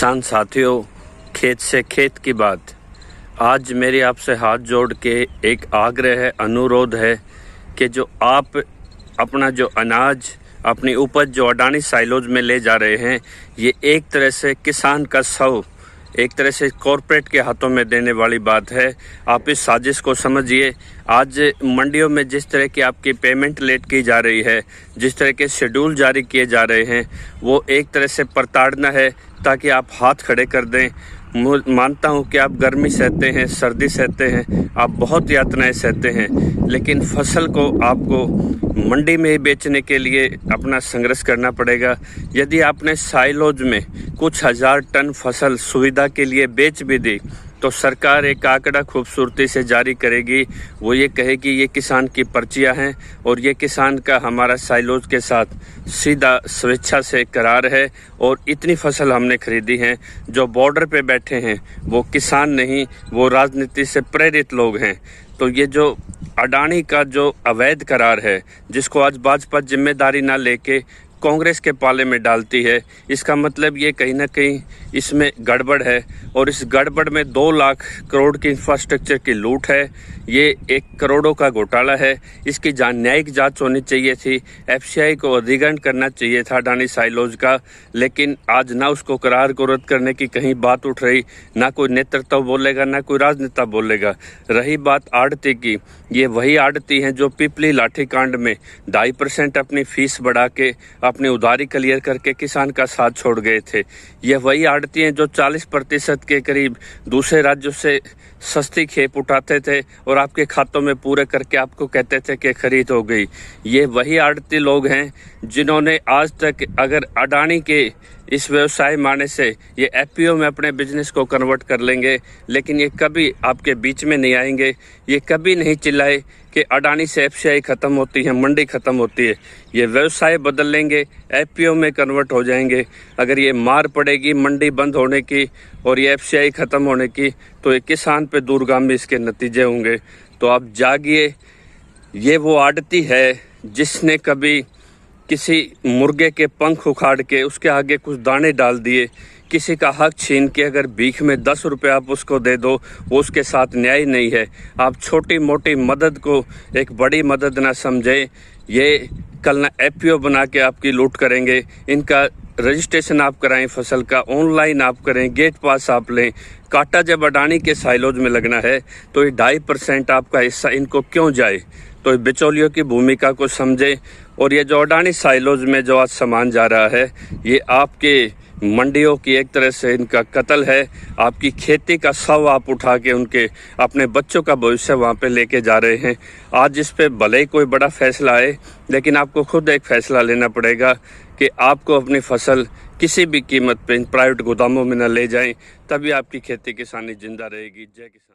किसान साथियों, खेत से खेत की बात। आज मेरी आपसे हाथ जोड़ के एक आग्रह है, अनुरोध है कि जो आप अपना जो अनाज, अपनी उपज जो अडानी साइलोज में ले जा रहे हैं, ये एक तरह से किसान का शव एक तरह से कॉरपोरेट के हाथों में देने वाली बात है। आप इस साजिश को समझिए। आज मंडियों में जिस तरह की आपकी पेमेंट लेट की जा रही है, जिस तरह के शेड्यूल जारी किए जा रहे हैं, वो एक तरह से प्रताड़ना है ताकि आप हाथ खड़े कर दें। मानता हूं कि आप गर्मी सहते हैं, सर्दी सहते हैं, आप बहुत यातनाएं सहते हैं, लेकिन फसल को आपको मंडी में ही बेचने के लिए अपना संघर्ष करना पड़ेगा। यदि आपने साइलोज में कुछ हजार टन फसल सुविधा के लिए बेच भी दी तो सरकार एक आंकड़ा खूबसूरती से जारी करेगी। वो ये कहेगी ये किसान की पर्चियां हैं और ये किसान का हमारा साइलोज के साथ सीधा स्वेच्छा से करार है और इतनी फसल हमने खरीदी है। जो बॉर्डर पे बैठे हैं वो किसान नहीं, वो राजनीति से प्रेरित लोग हैं। तो ये जो अडानी का जो अवैध करार है, जिसको आज भाजपा जिम्मेदारी ना लेके कांग्रेस के पाले में डालती है, इसका मतलब ये कहीं ना कहीं इसमें गड़बड़ है और इस गड़बड़ में 2 लाख करोड़ की इंफ्रास्ट्रक्चर की लूट है। ये 1 करोड़ों का घोटाला है। इसकी न्यायिक जांच होनी चाहिए थी। एफसीआई को अधिग्रहण करना चाहिए था अडानी साइलोज का, लेकिन आज ना उसको करार को रद्द करने की कहीं बात उठ रही, ना कोई नेतृत्व बोलेगा, ना कोई राजनेता बोलेगा। रही बात आड़ती की, ये वही आड़ती हैं जो पिपली लाठी कांड में 2.5% अपनी फीस बढ़ा के अपनी उधारी क्लियर करके किसान का साथ छोड़ गए थे। यह वही आड़ती हैं जो 40% के करीब दूसरे राज्यों से सस्ती खेप उठाते थे और आपके खातों में पूरे करके आपको कहते थे कि खरीद हो गई। ये वही आड़ती लोग हैं जिन्होंने आज तक, अगर अडानी के इस व्यवसाय माने से ये एफपीओ में अपने बिजनेस को कन्वर्ट कर लेंगे, लेकिन ये कभी आपके बीच में नहीं आएंगे। ये कभी नहीं चिल्लाए कि अडानी से एफसीआई खत्म होती है, मंडी खत्म होती है। ये व्यवसाय बदल लेंगे, एफपीओ में कन्वर्ट हो जाएंगे। अगर ये मार पड़ेगी मंडी बंद होने की और ये एफसीआई खत्म होने की, तो ये किसान पे दूरगामी इसके नतीजे होंगे। तो आप जागिए। ये वो आड़ती है जिसने कभी किसी मुर्गे के पंख उखाड़ के उसके आगे कुछ दाने डाल दिए, किसी का हक छीन के अगर भीख में 10 रुपये आप उसको दे दो, वो उसके साथ न्याय नहीं है। आप छोटी मोटी मदद को एक बड़ी मदद ना समझें। ये कल ना एफपीओ बना के आपकी लूट करेंगे। इनका रजिस्ट्रेशन आप कराएं, फसल का ऑनलाइन आप करें, गेट पास आप लें। कांटा जब अडानी के साइलोज में लगना है तो ये 2.5% आपका हिस्सा इनको क्यों जाए? तो बिचौलियों की भूमिका को समझें। और ये जो अडानी साइलोज में जो आज सामान जा रहा है, ये आपके मंडियों की एक तरह से इनका कत्ल है। आपकी खेती का शव आप उठा के उनके अपने बच्चों का भविष्य वहाँ पे लेके जा रहे हैं। आज इस पे भले ही कोई बड़ा फैसला आए, लेकिन आपको खुद एक फैसला लेना पड़ेगा कि आपको अपनी फसल किसी भी कीमत पे इन प्राइवेट गोदामों में न ले जाएं, तभी आपकी खेती किसानी जिंदा रहेगी। जय किसान।